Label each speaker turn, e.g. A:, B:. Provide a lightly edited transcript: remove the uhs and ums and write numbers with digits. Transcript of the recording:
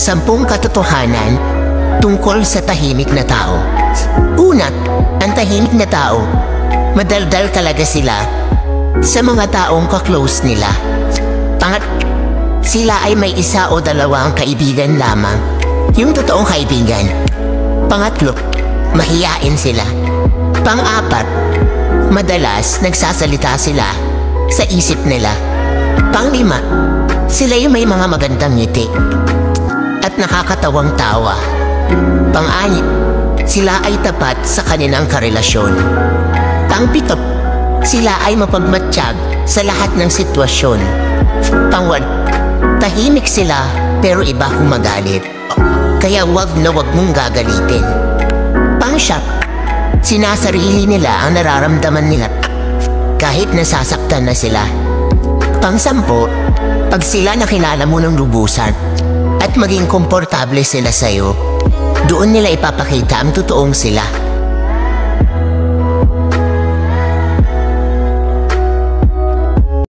A: 10 katotohanan tungkol sa tahimik na tao. Una, ang tahimik na tao, madaldal talaga sila sa mga taong ka-close nila. Sila ay may 1 o 2 kaibigan lamang, yung totoong kaibigan. Pangatlo, mahiyain sila. Pang-4, madalas nagsasalita sila sa isip nila. Pang-5, sila yung may mga magandang ngiti at nakakatawang tawa. Pang-6, sila ay tapat sa kanilang karelasyon. Pang-7, sila ay mapagmatsyag sa lahat ng sitwasyon. Pang-8, tahimik sila pero iba kumagalit. Kaya wag na wag mong gagalitin. Pang-7, sinasarili nila ang nararamdaman nila kahit nasasaktan na sila. Pang-10, pag sila nakilala mo ng lubusan at maging komportable sila sa'yo, doon nila ipapakita ang totoong sila.